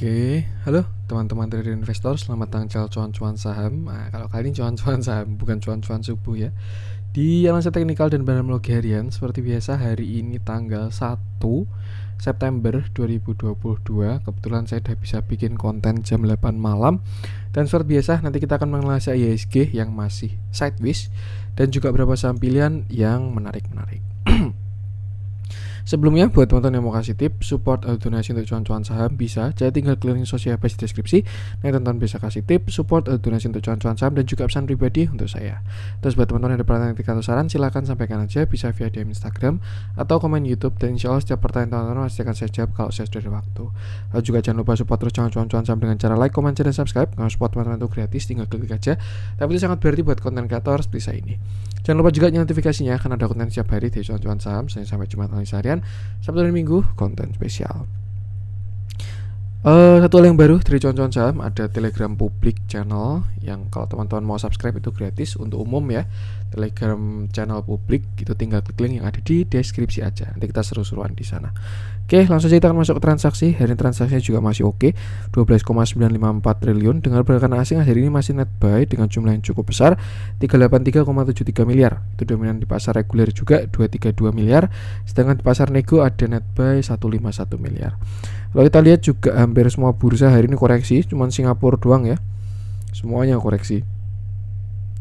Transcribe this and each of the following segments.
Oke, halo teman-teman trader investor, selamat tanggal cuan-cuan saham. Nah, kalau kali ini cuan-cuan saham, bukan cuan-cuan subuh ya. Di analisa teknikal dan barang harian, seperti biasa hari ini tanggal 1 September 2022. Kebetulan saya udah bisa bikin konten jam 8 malam. Dan seperti biasa nanti kita akan menganalisa IHSG yang masih sideways dan juga beberapa saham pilihan yang menarik-menarik. Sebelumnya, buat teman-teman yang mau kasih tips, support atau donasi untuk cuan-cuan saham bisa, jadi tinggal klik link sosial base di deskripsi. Nah, teman-teman bisa kasih tips, support atau donasi untuk cuan-cuan saham dan juga pesan pribadi untuk saya. Terus buat teman-teman yang ada pertanyaan atau saran, silahkan sampaikan aja, bisa via DM Instagram atau komen YouTube, dan insya Allah setiap pertanyaan teman-teman pasti akan saya jawab kalau saya sudah ada waktu. Lalu juga jangan lupa support terus cuan-cuan saham dengan cara like, comment, share, dan subscribe. Kalau support teman-teman itu gratis, tinggal klik aja. Tapi itu sangat berarti buat konten kreator seperti saya ini. Jangan lupa juga nyalakan notifikasinya, karena ada konten setiap hari di cuan-cuan saham, Senin sampai Jumat analisa harian, Sabtu dan Minggu konten spesial. Satu hal yang baru dari cuan-cuan saham, ada Telegram public channel yang kalau teman-teman mau subscribe itu gratis untuk umum ya. Telegram channel publik itu tinggal klik link yang ada di deskripsi aja. Nanti kita seru-seruan di sana. Oke, langsung saja kita akan masuk ke transaksi. Hari ini transaksinya juga masih oke, 12,954 triliun. Dengan pergerakan asing hari ini masih net buy dengan jumlah yang cukup besar, 383,73 miliar. Itu dominan di pasar reguler juga 232 miliar. Sedangkan di pasar nego ada net buy 151 miliar. Kalau kita lihat juga hampir semua bursa hari ini koreksi, cuman Singapura doang ya. Semuanya koreksi.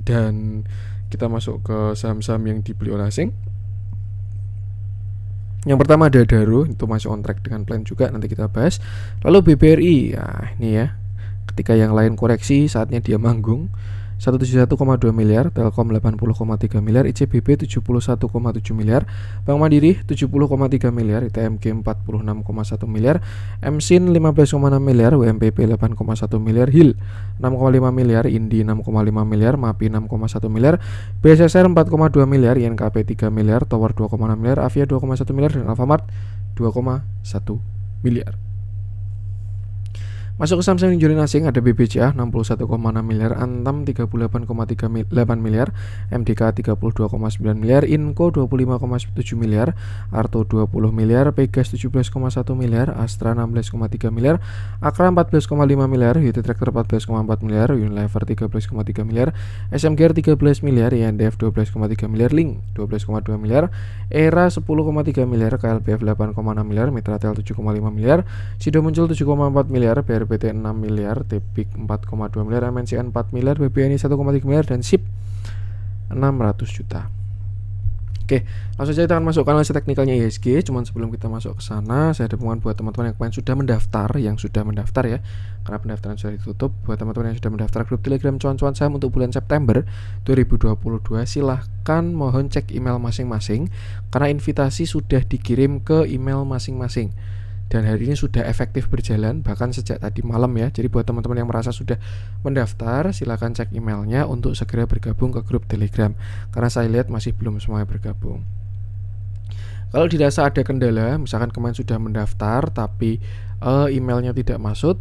Dan kita masuk ke saham-saham yang dibeli oleh asing. Yang pertama ada Daro, itu masih on track dengan plan juga, nanti kita bahas. Lalu BBRI, nah ini ya, ketika yang lain koreksi, saatnya dia manggung. 171,2 miliar, Telkom 80,3 miliar, ICBP 71,7 miliar, Bank Mandiri 70,3 miliar, ITMG 46,1 miliar, MSIN 15,6 miliar, WMPP 8,1 miliar, HIL 6,5 miliar, Indi 6,5 miliar, MAPI 6,1 miliar, BSSR 4,2 miliar, INKP 3 miliar, Tower 2,6 miliar, Avia 2,1 miliar, dan Alfamart 2,1 miliar. Masuk ke saham-saham yang jualin asing, ada BBCA 61,6 miliar, Antam 38,38 miliar, MDK 32,9 miliar, Inco 25,7 miliar, Arto 20 miliar, Pegas 17,1 miliar, Astra 16,3 miliar, Akra 14,5 miliar, UT Tractor 14,4 miliar, Unilever 13,3 miliar, SMGR 13 miliar, INDF 12,3 miliar, Link 12,2 miliar, Era 10,3 miliar, KLPF 8,6 miliar, Mitratel 7,5 miliar, Sido Muncul 7,4 miliar, PT 6 miliar, Tepik 4,2 miliar, MNCN 4 miliar, BBNI 1,3 miliar, dan SIP 600 juta. Oke, langsung saja kita akan masuk ke analisa teknikalnya IHSG. Cuman sebelum kita masuk ke sana, saya ada pengumuman buat teman-teman yang kemarin sudah mendaftar ya, karena pendaftaran sudah ditutup. Buat teman-teman yang sudah mendaftar grup Telegram cuan-cuan saham untuk bulan September 2022, silahkan mohon cek email masing-masing, karena invitasi sudah dikirim ke email masing-masing. Dan hari ini sudah efektif berjalan, bahkan sejak tadi malam ya. Jadi buat teman-teman yang merasa sudah mendaftar, silakan cek emailnya untuk segera bergabung ke grup Telegram, karena saya lihat masih belum semuanya bergabung. Kalau dirasa ada kendala, misalkan kemarin sudah mendaftar tapi emailnya tidak masuk,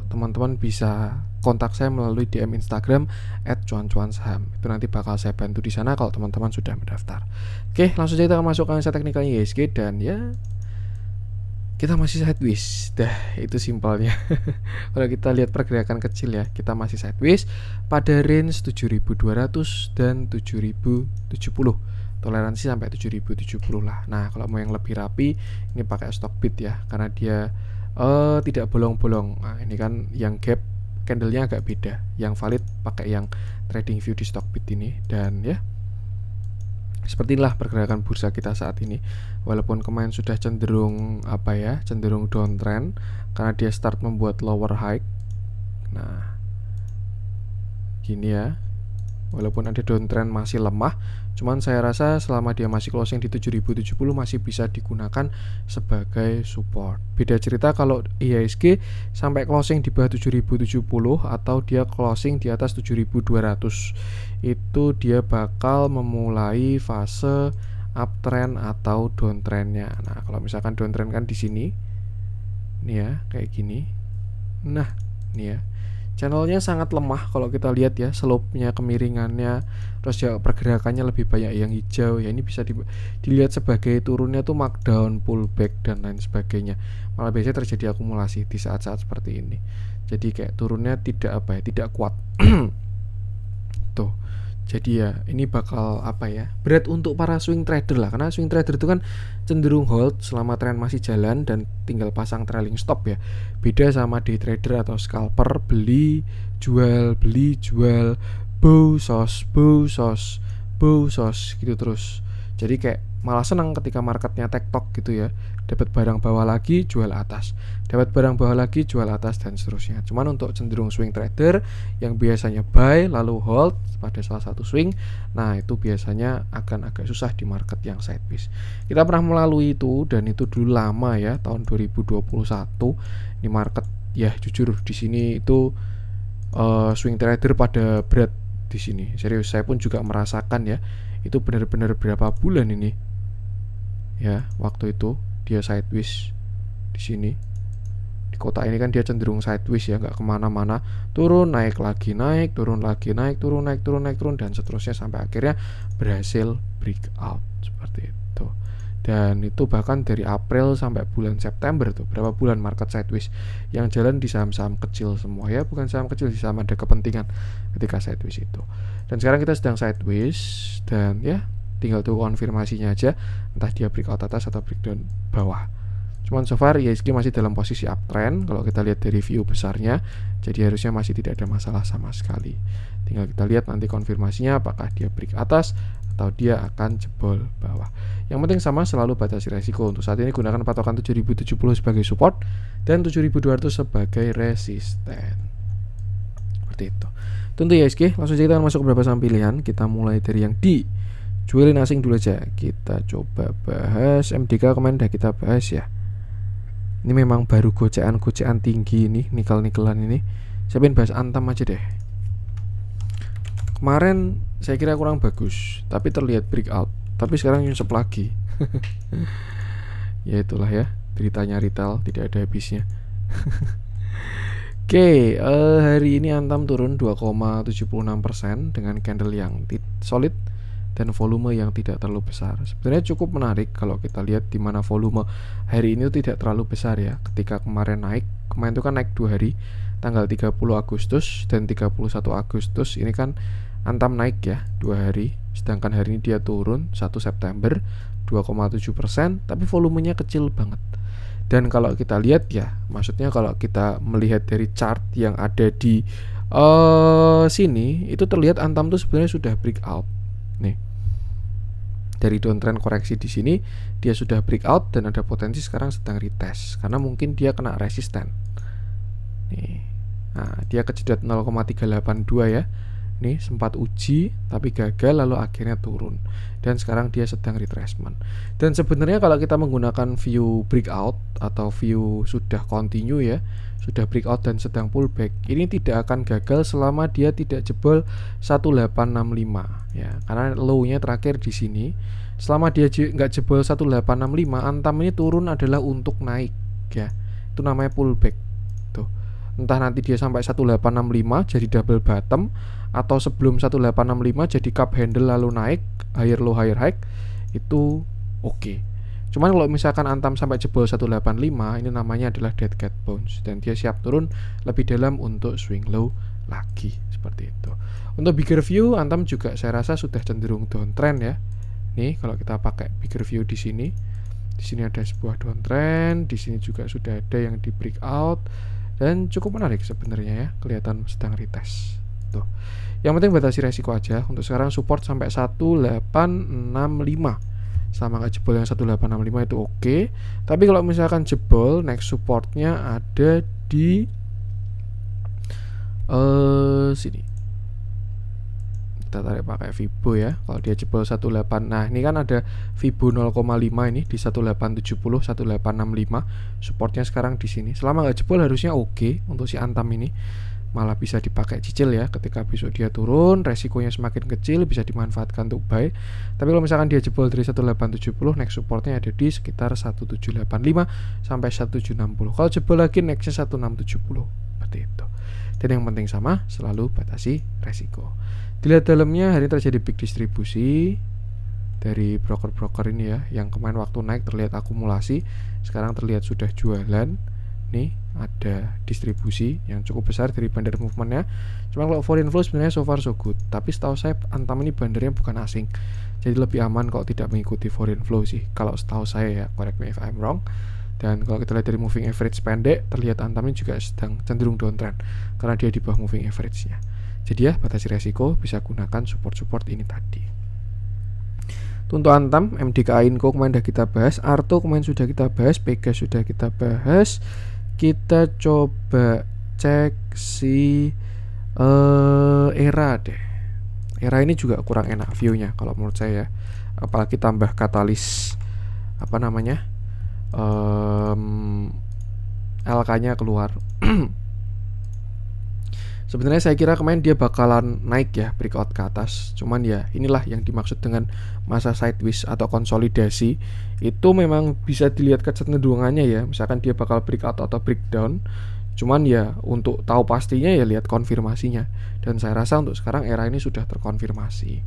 teman-teman bisa kontak saya melalui DM Instagram @cuan-cuan-saham. Itu nanti bakal saya bantu di sana kalau teman-teman sudah mendaftar. Oke, langsung saja kita masuk ke analisa teknikalnya IHSG, dan ya kita masih sideways, itu simpelnya. Kalau kita lihat pergerakan kecil ya, kita masih sideways pada range 7.200 dan 7.070. Toleransi sampai 7.070 lah. Nah, kalau mau yang lebih rapi, ini pakai Stockbit ya, karena dia tidak bolong-bolong. Nah, ini kan yang gap candlenya agak beda. Yang valid pakai yang trading view di Stockbit ini, dan ya seperti inilah pergerakan bursa kita saat ini. Walaupun kemarin sudah cenderung cenderung downtrend karena dia start membuat lower high. Nah, gini ya. Walaupun ada downtrend masih lemah, cuman saya rasa selama dia masih closing di 7.070 masih bisa digunakan sebagai support. Beda cerita kalau IHSG sampai closing di bawah 7.070 atau dia closing di atas 7.200, itu dia bakal memulai fase uptrend atau downtrendnya. Nah, kalau misalkan downtrend kan di sini nih ya, kayak gini. Nah, nih ya. Channelnya sangat lemah kalau kita lihat ya, slope-nya, kemiringannya, terus ya pergerakannya lebih banyak yang hijau ya. Ini bisa dilihat sebagai turunnya tuh markdown, pullback dan lain sebagainya. Malah biasanya terjadi akumulasi di saat-saat seperti ini. Jadi kayak turunnya tidak tidak kuat. Tuh. Jadi ya ini bakal berat untuk para swing trader lah, karena swing trader itu kan cenderung hold selama tren masih jalan dan tinggal pasang trailing stop ya. Beda sama day trader atau scalper, beli jual bow sos gitu terus. Jadi kayak malah senang ketika marketnya tektok gitu ya, dapat barang bawah lagi jual atas, dapat barang bawah lagi jual atas dan seterusnya. Cuman untuk cenderung swing trader yang biasanya buy lalu hold pada salah satu swing, nah itu biasanya akan agak susah di market yang sideways. Kita pernah melalui itu dan itu dulu lama ya, tahun 2021 di market ya. Jujur di sini itu swing trader pada berat di sini. Serius, saya pun juga merasakan ya. Itu benar-benar berapa bulan ini ya, waktu itu dia sideways di sini. Di kotak ini kan dia cenderung sideways ya, nggak kemana-mana, turun naik lagi, naik turun lagi, naik turun dan seterusnya sampai akhirnya berhasil breakout seperti itu. Dan itu bahkan dari April sampai bulan September tuh, berapa bulan market sideways, yang jalan di saham-saham kecil semua ya, bukan saham kecil, di saham ada kepentingan ketika sideways itu. Dan sekarang kita sedang sideways dan ya tinggal tunggu konfirmasinya aja, entah dia breakout atas atau breakdown bawah. Cuman so far IHSG masih dalam posisi uptrend kalau kita lihat dari view besarnya, jadi harusnya masih tidak ada masalah sama sekali. Tinggal kita lihat nanti konfirmasinya apakah dia break atas atau dia akan jebol bawah. Yang penting sama, selalu batasi resiko. Untuk saat ini gunakan patokan 7070 sebagai support dan 7200 sebagai resisten. Seperti itu. Tentu IHSG, langsung saja kita masuk ke beberapa saham pilihan. Kita mulai dari yang dijualin asing dulu aja. Kita coba bahas MDK, kemarin udah kita bahas ya. Ini memang baru gocean tinggi ini, nikel-nikelan ini. Saya pengen bahas Antam aja deh. Kemarin saya kira kurang bagus, tapi terlihat breakout. Tapi sekarang nyusup lagi. Ya itulah ya, beritanya retail tidak ada habisnya. Oke, hari ini Antam turun 2,76% dengan candle yang solid dan volume yang tidak terlalu besar. Sebenarnya cukup menarik kalau kita lihat di mana volume hari ini tidak terlalu besar ya. Ketika kemarin itu kan naik 2 hari, tanggal 30 Agustus dan 31 Agustus. Ini kan Antam naik ya 2 hari, sedangkan hari ini dia turun 1 September 2,7%, tapi volumenya kecil banget. Dan kalau kita lihat ya, maksudnya kalau kita melihat dari chart yang ada di sini, itu terlihat Antam tuh sebenarnya sudah breakout. Nih, dari downtrend koreksi di sini dia sudah breakout dan ada potensi sekarang sedang retest karena mungkin dia kena resisten. Nih, nah dia kejedot 0,382 ya. Nih sempat uji tapi gagal, lalu akhirnya turun dan sekarang dia sedang retracement. Dan sebenarnya kalau kita menggunakan view breakout atau view sudah continue ya, sudah breakout dan sedang pullback, ini tidak akan gagal selama dia tidak jebol 1865 ya, karena low-nya terakhir di sini. Selama dia nggak jebol 1865, Antam ini turun adalah untuk naik ya, itu namanya pullback tuh. Entah nanti dia sampai 1865 jadi double bottom, atau sebelum 1865 jadi cup handle lalu naik higher low higher high, itu oke. Cuman kalau misalkan Antam sampai jebol 185, ini namanya adalah dead cat bounce dan dia siap turun lebih dalam untuk swing low lagi seperti itu. Untuk bigger view Antam juga saya rasa sudah cenderung downtrend ya. Nih kalau kita pakai bigger view di sini ada sebuah downtrend, di sini juga sudah ada yang di breakout dan cukup menarik sebenarnya ya, kelihatan sedang retest. Tuh. Yang penting batasi resiko aja. Untuk sekarang support sampai 1865. Sama nggak jebol yang 1865 itu oke. Tapi kalau misalkan jebol, next supportnya ada di sini. Kita tarik pakai Fibo ya. Kalau dia jebol 18, nah ini kan ada Fibo 0,5 ini di 1870, 1865. Supportnya sekarang di sini. Selama nggak jebol harusnya oke untuk si Antam ini. Malah bisa dipakai cicil ya, ketika besok dia turun resikonya semakin kecil, bisa dimanfaatkan untuk buy. Tapi kalau misalkan dia jebol dari 1870, next supportnya ada di sekitar 1785 sampai 1760. Kalau jebol lagi nextnya 1670 seperti itu. Dan yang penting sama, selalu batasi resiko. Dilihat dalamnya, hari ini terjadi big distribusi dari broker-broker ini ya, yang kemarin waktu naik terlihat akumulasi, sekarang terlihat sudah jualan. Nih ada distribusi yang cukup besar dari bandar movementnya. Cuma kalau foreign flow sebenarnya so far so good, tapi setahu saya Antam ini bandarnya bukan asing, jadi lebih aman kalau tidak mengikuti foreign flow sih, kalau setahu saya ya, correct me if I'm wrong. Dan kalau kita lihat dari moving average pendek, terlihat Antam ini juga sedang cenderung downtrend karena dia di bawah moving average-nya. Jadi ya, batasi resiko, bisa gunakan support-support ini tadi. Untuk Antam, MDKA Inco kemarin sudah kita bahas, Arto kemarin sudah kita bahas, Pegas sudah kita bahas. Kita coba cek si ERA deh. ERA ini juga kurang enak view-nya kalau menurut saya ya. Apalagi tambah katalis apa namanya? LK-nya keluar. Sebenarnya saya kira kemarin dia bakalan naik ya, breakout ke atas. Cuman ya inilah yang dimaksud dengan masa sideways atau konsolidasi. Itu memang bisa dilihat kecenderungannya ya. Misalkan dia bakal breakout atau breakdown. Cuman ya untuk tahu pastinya ya lihat konfirmasinya. Dan saya rasa untuk sekarang ERA ini sudah terkonfirmasi.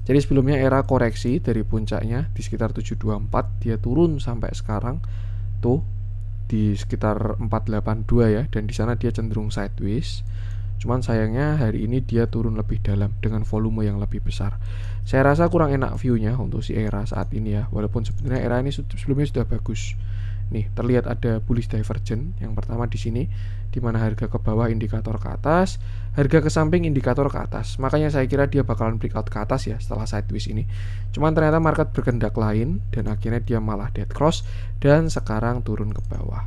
Jadi sebelumnya ERA koreksi dari puncaknya di sekitar 724, dia turun sampai sekarang tuh di sekitar 482 ya, dan di sana dia cenderung sideways. Cuman sayangnya hari ini dia turun lebih dalam dengan volume yang lebih besar. Saya rasa kurang enak view-nya untuk si ERA saat ini ya, walaupun sebenarnya ERA ini sebelumnya sudah bagus. Nih, terlihat ada bullish divergence. Yang pertama di sini, di mana harga ke bawah indikator ke atas, harga ke samping indikator ke atas. Makanya saya kira dia bakalan breakout ke atas ya setelah sideways ini. Cuman ternyata market berkehendak lain dan akhirnya dia malah dead cross dan sekarang turun ke bawah.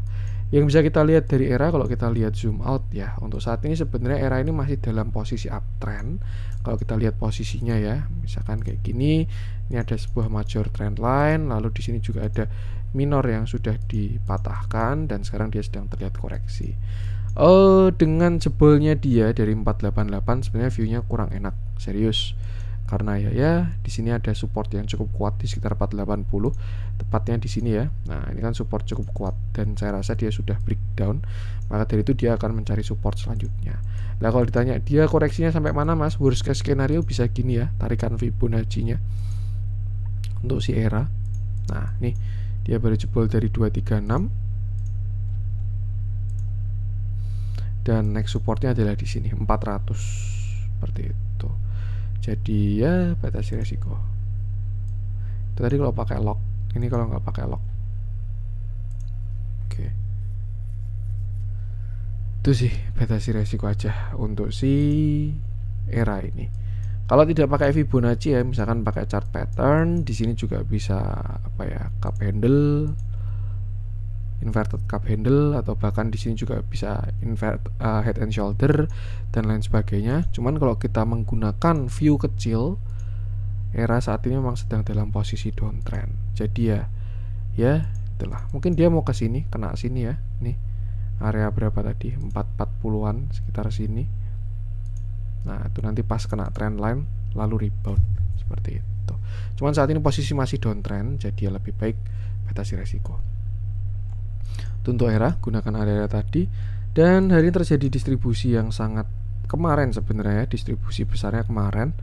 Yang bisa kita lihat dari ERA, kalau kita lihat zoom out ya, untuk saat ini sebenarnya ERA ini masih dalam posisi uptrend. Kalau kita lihat posisinya ya, misalkan kayak gini, ini ada sebuah major trend line, lalu di sini juga ada minor yang sudah dipatahkan dan sekarang dia sedang terlihat koreksi. Dengan jebolnya dia dari 488 sebenarnya view-nya kurang enak, serius. Karena ya di sini ada support yang cukup kuat di sekitar 480, tepatnya di sini ya. Nah, ini kan support cukup kuat dan saya rasa dia sudah breakdown. Maka dari itu dia akan mencari support selanjutnya. Nah, kalau ditanya dia koreksinya sampai mana Mas? Worst case scenario bisa gini ya, tarikan Fibonacci-nya untuk si ERA. Nah, nih dia baru jebol dari 236. Dan next supportnya adalah di sini 400 seperti itu. Jadi ya batasi resiko. Itu tadi kalau pakai lock. Ini kalau nggak pakai lock. Oke. Itu sih batasi resiko aja untuk si ERA ini. Kalau tidak pakai Fibonacci ya, misalkan pakai chart pattern, di sini juga bisa apa ya, cup handle, inverted cup handle, atau bahkan di sini juga bisa head and shoulder dan lain sebagainya. Cuman kalau kita menggunakan view kecil, ERA saat ini memang sedang dalam posisi downtrend. Jadi ya itulah. Mungkin dia mau ke sini, kena sini ya. Nih area berapa tadi? 440-an sekitar sini. Nah, itu nanti pas kena trend line lalu rebound seperti itu. Cuman saat ini posisi masih downtrend, jadi lebih baik batasi resiko. Untuk ERA, gunakan area tadi. Dan hari ini terjadi distribusi yang sangat kemarin sebenarnya, distribusi besarnya kemarin.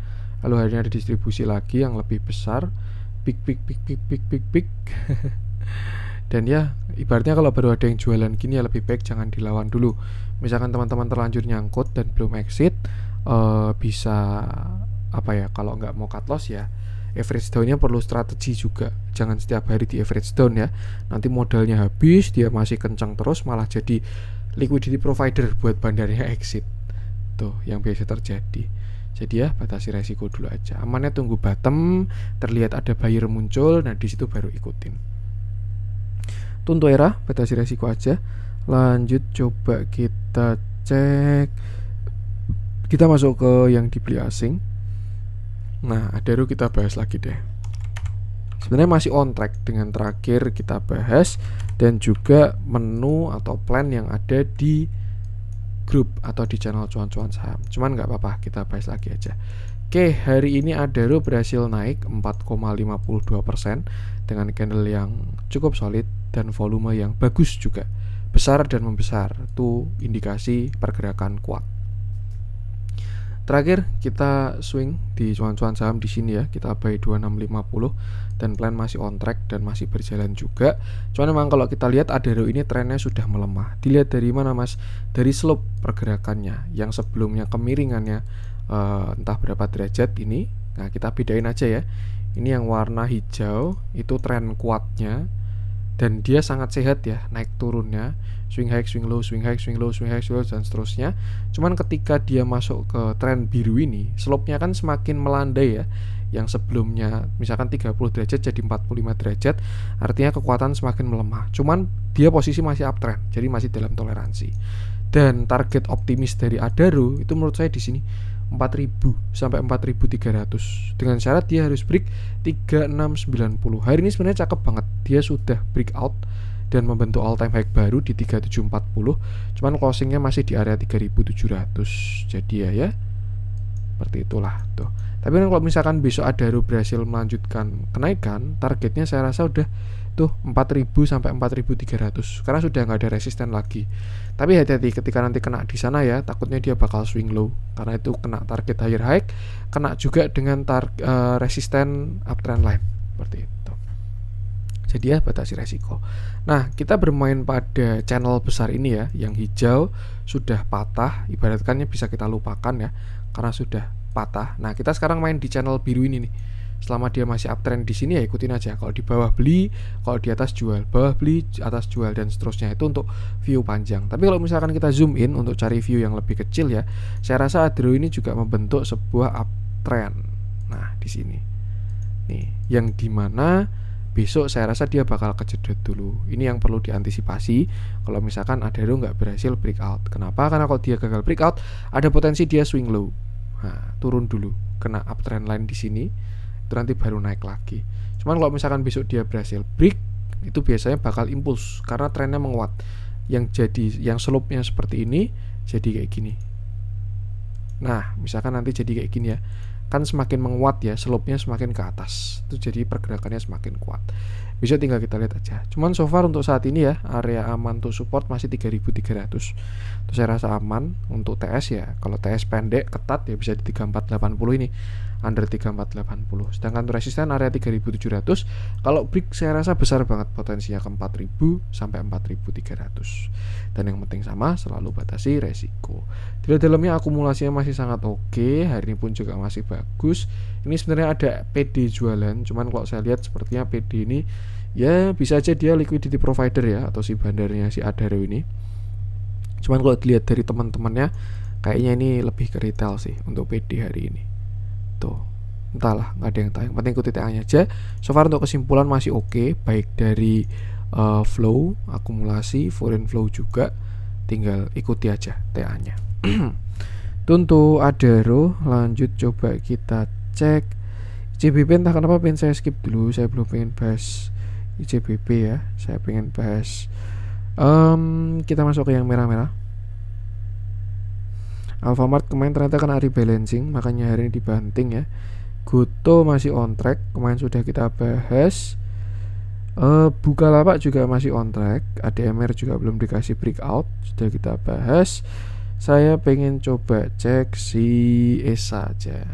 Lalu hari ini ada distribusi lagi yang lebih besar, big. Dan ya, ibaratnya kalau baru ada yang jualan gini ya lebih baik jangan dilawan dulu. Misalkan teman-teman terlanjur nyangkut dan belum exit, bisa apa ya, kalau nggak mau cut loss ya average down-nya perlu strategi juga. Jangan setiap hari di average down ya. Nanti modalnya habis, dia masih kencang terus, malah jadi liquidity provider buat bandarnya exit. Tuh yang biasa terjadi. Jadi ya batasi resiko dulu aja. Amannya tunggu bottom, terlihat ada buyer muncul, nah di situ baru ikutin. Untuk ERA batasi resiko aja. Lanjut coba kita cek. Kita masuk ke yang dibeli asing. Nah, Adaro kita bahas lagi deh. Sebenarnya masih on track dengan terakhir kita bahas, dan juga menu atau plan yang ada di grup atau di channel cuan-cuan saham. Cuman nggak apa-apa, kita bahas lagi aja. Oke, hari ini Adaro berhasil naik 4,52% dengan candle yang cukup solid dan volume yang bagus juga. Besar dan membesar, itu indikasi pergerakan kuat. Terakhir kita swing di cuan-cuan saham di sini ya, kita buy 2650 dan plan masih on track dan masih berjalan juga. Cuman memang kalau kita lihat Adaro ini trennya sudah melemah. Dilihat dari mana Mas? Dari slope pergerakannya yang sebelumnya kemiringannya entah berapa derajat ini. Nah, kita bedain aja ya. Ini yang warna hijau itu tren kuatnya dan dia sangat sehat ya naik turunnya, swing high, swing low, swing high, swing low, swing high, swing low, dan seterusnya. Cuman ketika dia masuk ke tren biru ini, slope-nya kan semakin melandai ya. Yang sebelumnya misalkan 30 derajat jadi 45 derajat, artinya kekuatan semakin melemah. Cuman dia posisi masih uptrend, jadi masih dalam toleransi. Dan target optimis dari Adaro itu menurut saya di sini 4000 sampai 4300 dengan syarat dia harus break 3690. Hari ini sebenarnya cakep banget. Dia sudah break out dan membentuk all time high baru di 3740. Cuman closingnya masih di area 3700. Jadi ya seperti itulah tuh. Tapi kalau misalkan besok Adaro berhasil melanjutkan kenaikan, targetnya saya rasa udah tuh 4000 sampai 4300 karena sudah nggak ada resisten lagi. Tapi hati-hati ketika nanti kena di sana ya, takutnya dia bakal swing low karena itu kena target higher high, kena juga dengan resisten uptrend line seperti itu. Jadi ya batasi resiko. Nah, kita bermain pada channel besar ini ya, yang hijau sudah patah, ibaratkannya bisa kita lupakan ya karena sudah patah. Nah, kita sekarang main di channel biru ini nih. Selama dia masih uptrend di sini ya ikutin aja. Kalau di bawah beli, kalau di atas jual, bawah beli, atas jual dan seterusnya. Itu untuk view panjang. Tapi kalau misalkan kita zoom in untuk cari view yang lebih kecil ya, saya rasa Adaro ini juga membentuk sebuah uptrend. Nah, di sini. Nih, yang dimana besok saya rasa dia bakal kejedot dulu. Ini yang perlu diantisipasi kalau misalkan Adaro nggak berhasil breakout. Kenapa? Karena kalau dia gagal breakout, ada potensi dia swing low. Nah, turun dulu, kena uptrend line di sini. Nanti baru naik lagi. Cuman kalau misalkan besok dia berhasil break, itu biasanya bakal impuls karena trennya menguat. Yang slope-nya seperti ini jadi kayak gini. Nah, misalkan nanti jadi kayak gini ya. Kan semakin menguat ya, slope-nya semakin ke atas. Itu jadi pergerakannya semakin kuat. Bisa tinggal kita lihat aja. Cuman so far untuk saat ini ya, area aman untuk support masih 3300. Itu saya rasa aman untuk TS ya. Kalau TS pendek ketat ya bisa di 3480 ini. Under 3480. Sedangkan untuk resisten area 3700. Kalau break saya rasa besar banget potensinya ke 4000 sampai 4300. Dan yang penting sama, selalu batasi resiko. Di dalamnya akumulasinya masih sangat oke. Hari ini pun juga masih bagus. Ini sebenarnya ada PD jualan, cuman kalau saya lihat sepertinya PD ini ya bisa aja dia liquidity provider ya, atau si bandarnya si Adaro ini. Cuman kalau dilihat dari teman-temannya kayaknya ini lebih ke retail sih untuk PD hari ini. Tuh, entahlah, nggak ada yang tahu. Yang penting ikuti TA-nya aja. So far untuk kesimpulan masih oke, baik dari flow, akumulasi, foreign flow juga. Tinggal ikuti aja TA-nya. Untuk Adaro, lanjut coba kita cek ICBP. Entah kenapa pengen saya skip dulu, saya belum pengen bahas ICBP ya. Saya pengen bahas kita masuk ke yang merah-merah. Alfamart kemarin ternyata kena rebalancing, makanya hari ini dibanting ya. Goto masih on track, kemarin sudah kita bahas. Bukalapak juga masih on track. ADMR juga belum dikasih breakout, sudah kita bahas. Saya pengen coba cek si ESA aja.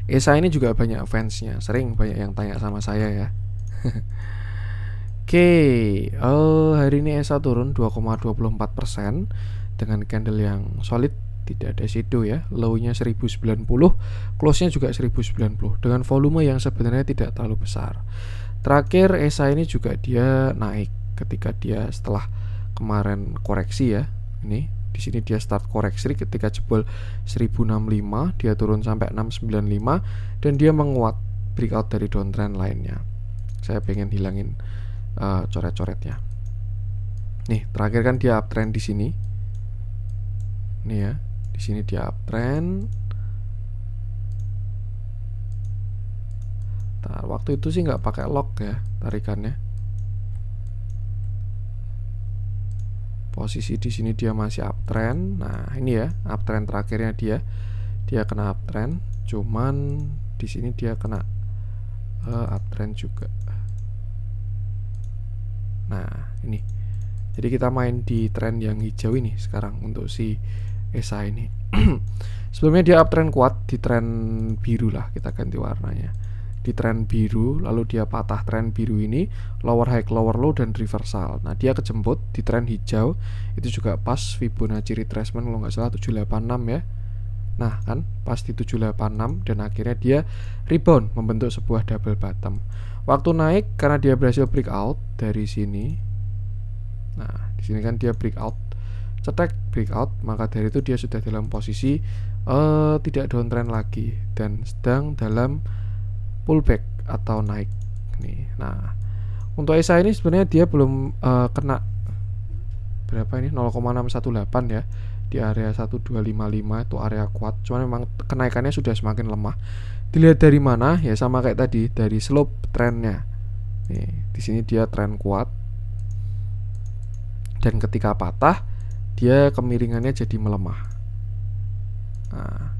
ESA ini juga banyak fansnya, sering banyak yang tanya sama saya ya. Oke, hari ini ESA turun 2,24% dengan candle yang solid, tidak ada shadow ya. Low-nya 1090, close-nya juga 1090 dengan volume yang sebenarnya tidak terlalu besar. Terakhir ESA ini juga dia naik ketika dia setelah kemarin koreksi ya. Ini di sini dia start koreksi ketika jebol 1065, dia turun sampai 695 dan dia menguat breakout dari downtrend lainnya. Saya pengen hilangin coret-coretnya. Nih, terakhir kan dia uptrend di sini. Nih ya, di sini dia uptrend. Waktu itu sih nggak pakai lock ya tarikannya. Posisi di sini dia masih uptrend. Nah, ini ya, uptrend terakhirnya dia kena uptrend. Cuman di sini dia kena uptrend juga. Nah, ini. Jadi kita main di trend yang hijau ini sekarang untuk si ESA ini. Sebelumnya dia uptrend kuat di tren biru lah, kita ganti warnanya. Di tren biru, lalu dia patah tren biru ini, lower high, lower low, dan reversal. Nah, dia kejemput di tren hijau, itu juga pas Fibonacci retracement kalau nggak salah 786 ya. Nah kan pas di 786 dan akhirnya dia rebound membentuk sebuah double bottom. Waktu naik karena dia berhasil breakout dari sini. Nah di sini kan dia breakout, cetek breakout, maka dari itu dia sudah dalam posisi tidak downtrend lagi dan sedang dalam pullback atau naik nih. Nah untuk ESA ini sebenarnya dia belum kena berapa ini 0,618 ya. Di area 1255 itu area kuat, cuman memang kenaikannya sudah semakin lemah. Dilihat dari mana? Ya sama kayak tadi, dari slope trennya. Nih, di sini dia tren kuat. Dan ketika patah, dia kemiringannya jadi melemah. Nah.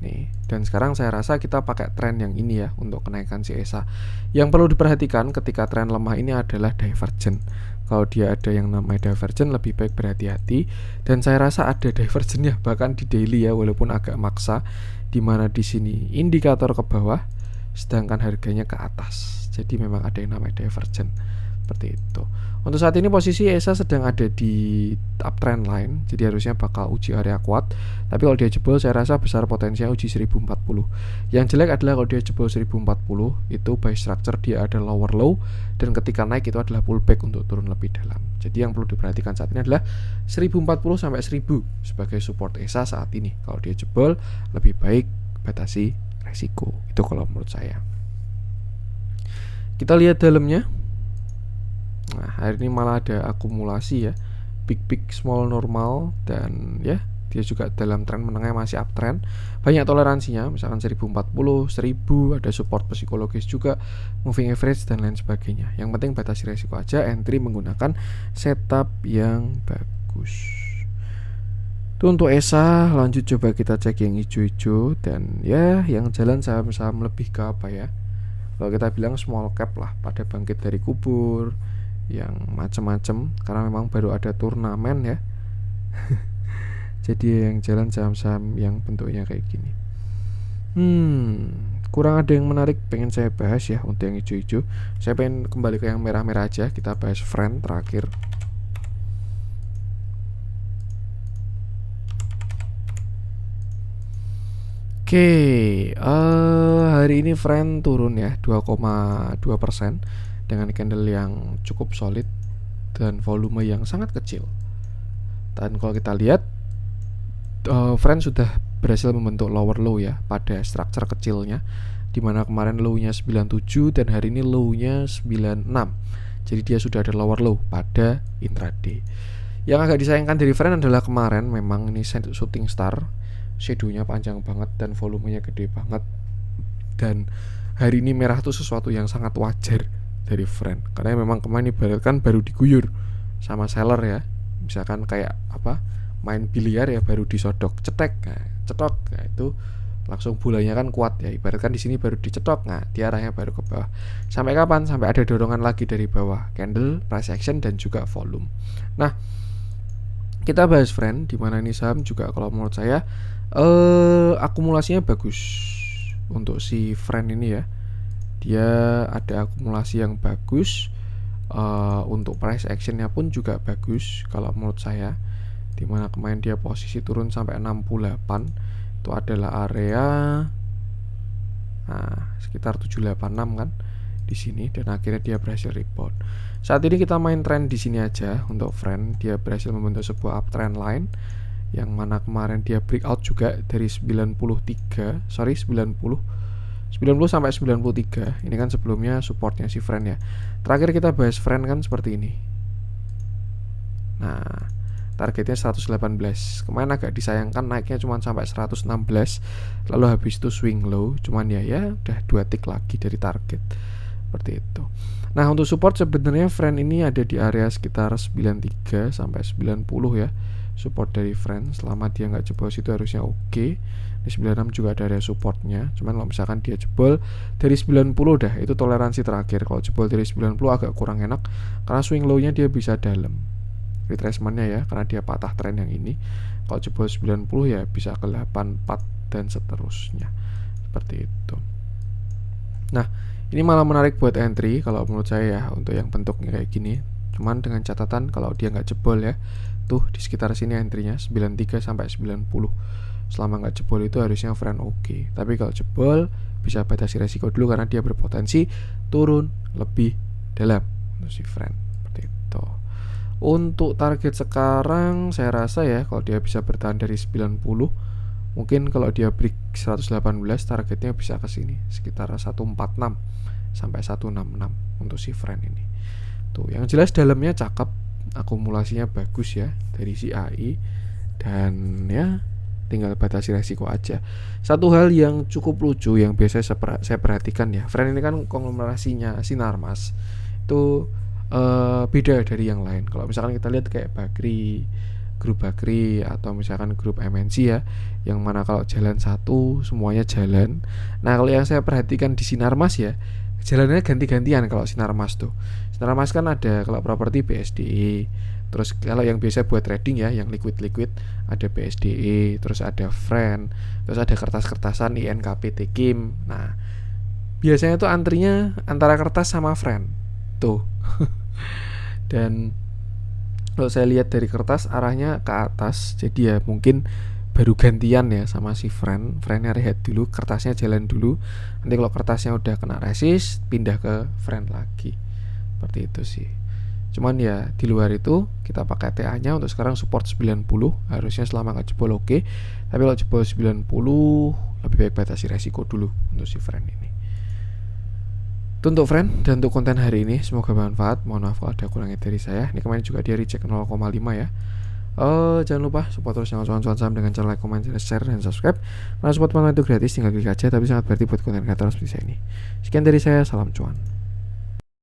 Nih, dan sekarang saya rasa kita pakai tren yang ini ya untuk kenaikan si ESA. Yang perlu diperhatikan ketika tren lemah ini adalah divergen. Kalau dia ada yang namanya divergen, lebih baik berhati-hati. Dan saya rasa ada divergennya bahkan di daily ya, walaupun agak maksa, dimana di sini indikator ke bawah, sedangkan harganya ke atas. Jadi memang ada yang namanya divergen seperti itu. Untuk saat ini posisi ESA sedang ada di uptrend line, jadi harusnya bakal uji area kuat. Tapi kalau dia jebol, saya rasa besar potensinya uji 1040. Yang jelek adalah kalau dia jebol 1040, itu by structure dia ada lower low, dan ketika naik itu adalah pullback untuk turun lebih dalam. Jadi yang perlu diperhatikan saat ini adalah 1040 sampai 1000 sebagai support ESA saat ini. Kalau dia jebol, lebih baik batasi resiko. Itu kalau menurut saya. Kita lihat dalamnya. Nah, hari ini malah ada akumulasi ya, big small normal, dan ya dia juga dalam tren menengah masih uptrend. Banyak toleransinya, misalkan 1040, 1000, ada support psikologis juga, moving average dan lain sebagainya. Yang penting batasi resiko aja, entry menggunakan setup yang bagus. Itu untuk ESA. Lanjut coba kita cek yang hijau-hijau, dan ya yang jalan saham-saham lebih ke apa ya, kalau kita bilang small cap lah, pada bangkit dari kubur, yang macam-macam karena memang baru ada turnamen ya. Jadi yang jalan saham-saham yang bentuknya kayak gini. Kurang ada yang menarik pengen saya bahas ya untuk yang hijau-hijau. Saya pengen kembali ke yang merah-merah aja. Kita bahas friend terakhir. Oke, hari ini friend turun ya 2,2% dengan candle yang cukup solid dan volume yang sangat kecil. Dan kalau kita lihat, friend sudah berhasil membentuk lower low ya pada structure kecilnya, dimana kemarin low-nya 97 dan hari ini low-nya 96. Jadi dia sudah ada lower low pada intraday. Yang agak disayangkan dari friend adalah kemarin memang ini shooting star, shadow-nya panjang banget dan volumenya gede banget. Dan hari ini merah itu sesuatu yang sangat wajar dari friend, karena memang kemarin ibaratkan baru diguyur sama seller ya, misalkan kayak apa, main biliar ya, baru disodok cetek, cetok, itu langsung bulanya kan kuat ya, ibaratkan di sini baru dicetok, di arahnya baru ke bawah. Sampai kapan? Sampai ada dorongan lagi dari bawah, candle, price action, dan juga volume. Nah, kita bahas friend, dimana ini saham juga kalau menurut saya akumulasinya bagus untuk si friend ini ya. Dia ada akumulasi yang bagus, untuk price actionnya pun juga bagus kalau menurut saya, dimana kemarin dia posisi turun sampai 68, itu adalah area sekitar 786 kan di sini, dan akhirnya dia berhasil rebound. Saat ini kita main trend di sini aja untuk friend. Dia berhasil membentuk sebuah uptrend line yang mana kemarin dia breakout juga dari 90 sampai 93. Ini kan sebelumnya supportnya si friend ya. Terakhir kita bahas friend kan seperti ini. Nah, targetnya 118. Kemarin agak disayangkan naiknya cuma sampai 116, lalu habis itu swing low, cuman ya udah 2 tick lagi dari target. Seperti itu. Nah, untuk support sebenarnya friend ini ada di area sekitar 93 sampai 90 ya. Support dari friend, selama dia nggak jebol situ harusnya oke. Di 96 juga ada area supportnya. Cuman kalau misalkan dia jebol dari 90 dah, itu toleransi terakhir. Kalau jebol dari 90 agak kurang enak, karena swing low-nya dia bisa dalam. retracementnya ya, karena dia patah tren yang ini. Kalau jebol 90 ya bisa ke 84 dan seterusnya, seperti itu. Nah, ini malah menarik buat entry kalau menurut saya ya, untuk yang bentuknya kayak gini. Cuman dengan catatan kalau dia nggak jebol ya, tuh di sekitar sini entry-nya 93 sampai 90. Selama nggak jebol itu harusnya friend oke. Tapi kalau jebol bisa batasi resiko dulu karena dia berpotensi turun lebih dalam untuk si friend, seperti itu. Untuk target sekarang saya rasa ya, kalau dia bisa bertahan dari 90, mungkin kalau dia break 118 targetnya bisa ke sini sekitar 146 sampai 166 untuk si friend ini. Tuh, yang jelas dalamnya cakep, akumulasinya bagus ya dari si AI, dan ya tinggal batasi resiko aja. Satu hal yang cukup lucu yang biasa saya perhatikan ya, friend ini kan konglomerasinya Sinarmas itu beda dari yang lain. Kalau misalkan kita lihat kayak grup Bakri atau misalkan grup MNC ya, yang mana kalau jalan satu semuanya jalan. Nah, kalau yang saya perhatikan di Sinarmas ya, jalannya ganti-gantian. Kalau Sinarmas tuh, Sinarmas kan ada kalau properti BSDE, terus kalau yang biasa buat trading ya, yang liquid ada BSDE, terus ada friend, terus ada kertas-kertasan INKP Tekim. Nah, biasanya tuh antrinya antara kertas sama friend tuh. Dan kalau saya lihat dari kertas arahnya ke atas, jadi ya mungkin baru gantian ya sama si friendnya rehat dulu, kertasnya jalan dulu. Nanti kalau kertasnya udah kena resist, pindah ke friend lagi, seperti itu sih. Cuman ya di luar itu kita pakai TA nya untuk sekarang support 90, harusnya selama nggak jebol oke. Tapi kalau jebol 90 lebih baik batasi resiko dulu untuk si friend ini. Itu untuk friend dan untuk konten hari ini, semoga bermanfaat. Mohon maaf kalau ada kurangnya dari saya. Ini kemarin juga dia reject 0,5 ya. Jangan lupa support terus channel Cuan Saham dengan cara like, comment, share, dan subscribe. Karena support itu gratis, tinggal klik aja, tapi sangat berarti buat konten kreator seperti saya ini. Sekian dari saya, salam cuan.